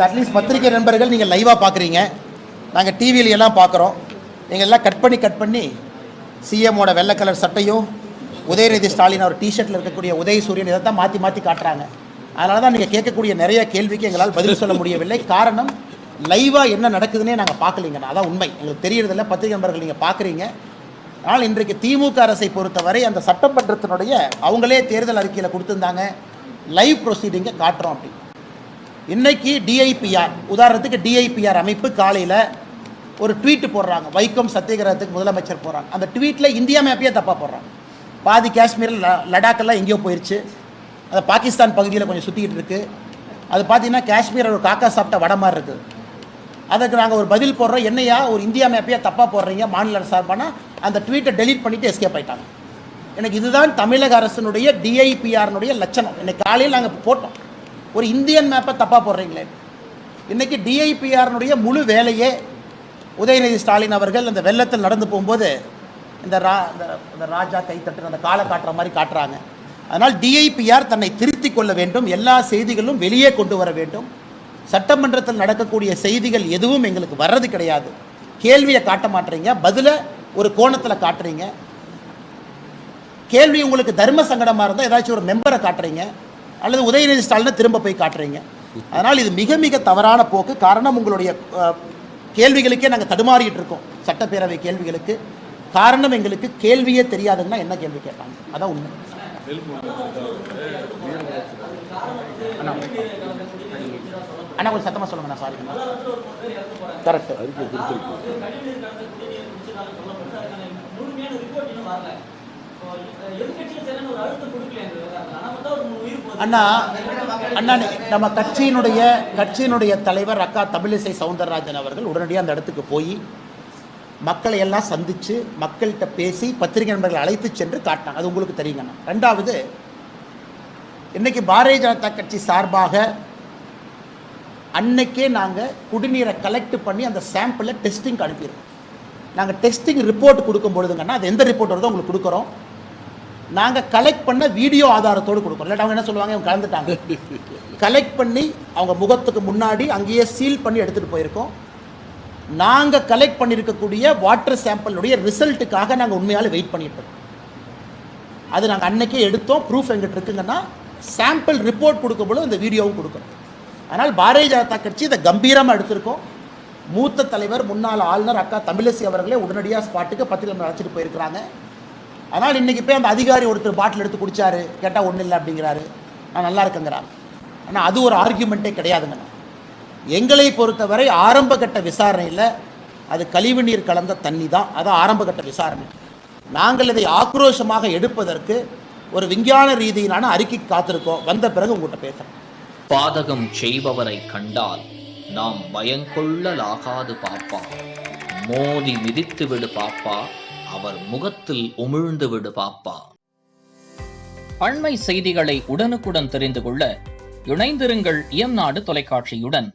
இந்த அட்லீஸ்ட் பத்திரிகை நண்பர்கள் நீங்கள் லைவாக பார்க்குறீங்க, நாங்கள் டிவியில் எல்லாம் பார்க்குறோம். நீங்கள் எல்லாம் கட் பண்ணி சிஎம்மோட வெள்ளை கலர் சட்டையும் உதயநிதி ஸ்டாலின் அவர் டிஷர்ட்டில் இருக்கக்கூடிய உதயசூரியன் இதை தான் மாற்றி காட்டுறாங்க. அதனால தான் நீங்கள் கேட்கக்கூடிய நிறைய கேள்விக்கு எங்களால் பதில் சொல்ல முடியவில்லை. காரணம், லைவாக என்ன நடக்குதுன்னே நாங்கள் பார்க்கலிங்கண்ணா. அதான் உண்மை. எங்களுக்கு தெரியறதில்ல, பத்திரிகை நண்பர்கள் நீங்கள் பார்க்குறீங்க. ஆனால் இன்றைக்கு திமுக அரசை பொறுத்தவரை அந்த சட்டமன்றத்தினுடைய அவங்களே தேர்தல் அறிக்கையில் கொடுத்துருந்தாங்க, லைவ் ப்ரொசீடிங்கை காட்டுறோம் அப்படி. இன்றைக்கி டிஐபிஆர், உதாரணத்துக்கு டிஐபிஆர் அமைப்பு காலையில் ஒரு ட்வீட்டு போடுறாங்க, வைக்கம் சத்தியகிரகத்துக்கு முதலமைச்சர் போகிறாங்க. அந்த ட்வீட்டில் இந்தியா மேப்பையே தப்பாக போடுறாங்க. பாதி காஷ்மீரில் லடாக்கெல்லாம் எங்கேயோ போயிடுச்சு, அது பாகிஸ்தான் பகுதியில் கொஞ்சம் சுற்றிக்கிட்டு இருக்குது. அது பார்த்தீங்கன்னா காஷ்மீர் ஒரு காக்கா சாப்பிட்ட வட மாதிரி இருக்குது. அதுக்கு நாங்கள் ஒரு பதில் போடுறோம், என்னையா ஒரு இந்தியா மேப்பையே தப்பாக போடுறீங்க மாநில சார்பானா, அந்த ட்வீட்டை டெலீட் பண்ணிவிட்டு எஸ்கேப் ஆகிட்டாங்க. எனக்கு இதுதான் தமிழக அரசினுடைய டிஐபிஆர்னுடைய லட்சணம். இன்னைக்கு காலையில் நாங்கள் போட்டோம், ஒரு இந்தியன் மேப்பை தப்பாக போடுறீங்களே. இன்றைக்கி டிஐபிஆர்னுடைய முழு வேலையே உதயநிதி ஸ்டாலின் அவர்கள் அந்த வெள்ளத்தில் நடந்து போகும்போது இந்த ராஜா கைத்தட்டு அந்த காலை காட்டுற மாதிரி காட்டுறாங்க. அதனால் டிஐபிஆர் தன்னை திருத்தி கொள்ள வேண்டும், எல்லா செய்திகளும் வெளியே கொண்டு வர வேண்டும். சட்டமன்றத்தில் நடக்கக்கூடிய செய்திகள் எதுவும் எங்களுக்கு வர்றது கிடையாது. கேள்வியை காட்ட மாட்டீங்க, பதிலை ஒரு கோணத்தில் காட்டுறீங்க. கேள்வி உங்களுக்கு தர்ம சங்கடமாக இருந்தால் ஏதாச்சும் ஒரு மெம்பரை காட்டுறீங்க, அல்லது உதயநிதி ஸ்டாலினை திரும்ப போய் காட்டுறீங்க. அதனால் இது மிக மிக தவறான போக்கு. காரணம், உங்களுடைய கேள்விகளுக்கே நாங்கள் தடுமாறிட்டு இருக்கோம், சட்டப்பேரவை கேள்விகளுக்கு. காரணம், எங்களுக்கு கேள்வியே தெரியாதுன்னா என்ன கேள்வி கேட்பாங்க, அதான் உண்மை. அண்ணா கொஞ்சம் சத்தமாக சொல்லுங்கண்ணா. Sorry correct. அண்ணா அண்ணா நம்ம கட்சியினுடைய தலைவர் அக்கா தமிழிசை சவுந்தரராஜன் அவர்கள் உடனடியாக அந்த இடத்துக்கு போய் மக்களை எல்லாம் சந்தித்து மக்கள்கிட்ட பேசி பத்திரிகை நண்பர்களை அழைத்து சென்று காட்டினாங்க. அது உங்களுக்கு தெரியுங்கண்ணா. ரெண்டாவது, இன்றைக்கி பாரதிய ஜனதா கட்சி சார்பாக அன்னைக்கே நாங்கள் குடிநீரை கலெக்ட் பண்ணி அந்த சாம்பிளை டெஸ்டிங்க்கு அனுப்பிடுறோம். நாங்கள் டெஸ்டிங் ரிப்போர்ட் கொடுக்கும் பொழுதுங்கன்னா, அது எந்த ரிப்போர்ட் வருதோ உங்களுக்கு கொடுக்குறோம். நாங்கள் கலெக்ட் பண்ண வீடியோ ஆதாரத்தோடு கொடுக்குறோம். இல்லாட்டி அவங்க என்ன சொல்லுவாங்க, அவங்க கலந்துட்டாங்க. கலெக்ட் பண்ணி அவங்க முகத்துக்கு முன்னாடி அங்கேயே சீல் பண்ணி எடுத்துகிட்டு போயிருக்கோம். நாங்கள் கலெக்ட் பண்ணியிருக்கக்கூடிய வாட்டர் சாம்பிளுடைய ரிசல்ட்டுக்காக நாங்கள் உண்மையால் வெயிட் பண்ணியிருக்கோம். அது நாங்கள் அன்னைக்கே எடுத்தோம், ப்ரூஃப் எங்கிட்ட இருக்குங்கன்னா சாம்பிள் ரிப்போர்ட் கொடுக்கும்போது அந்த வீடியோவும் கொடுக்குறோம். அதனால் பாரதிய ஜனதா கட்சி இதை கம்பீரமாக எடுத்திருக்கோம். மூத்த தலைவர் முன்னாள் ஆளுநர் அக்கா தமிழிசை அவர்களே உடனடியாக ஸ்பாட்டுக்கு பத்திரிகை அழைச்சிட்டு போயிருக்கிறாங்க. அதனால் இன்றைக்கி போய் அந்த அதிகாரி ஒருத்தர் பாட்டில் எடுத்து குடித்தாரு, கேட்டால் ஒன்றும் இல்லை அப்படிங்கிறாரு, நான் நல்லா இருக்குங்கிறாங்க. ஆனால் அது ஒரு ஆர்கியூமெண்ட்டே கிடையாதுங்கண்ணா. எங்களை பொறுத்தவரை ஆரம்ப கட்ட விசாரணையில் அது கழிவு நீர் கலந்த தண்ணி தான், அதான் ஆரம்ப கட்ட விசாரணை. நாங்கள் இதை ஆக்ரோஷமாக எடுப்பதற்கு ஒரு விஞ்ஞான ரீதியிலான அறிக்கை காத்திருக்கோம். வந்த பிறகு உங்கள்கிட்ட பேசுகிறேன். பாதகம் செய்பவரை கண்டால் நாம் பயங்கொள்ளலாகாது பாப்பா, மோதி மிதித்து விடு பாப்பா, அவர் முகத்தில் உமிழ்ந்து விடு பாப்பா. அண்மை செய்திகளை உடனுக்குடன் தெரிந்து கொள்ள இணைந்திருங்கள் இயம்நாடு தொலைக்காட்சியுடன்.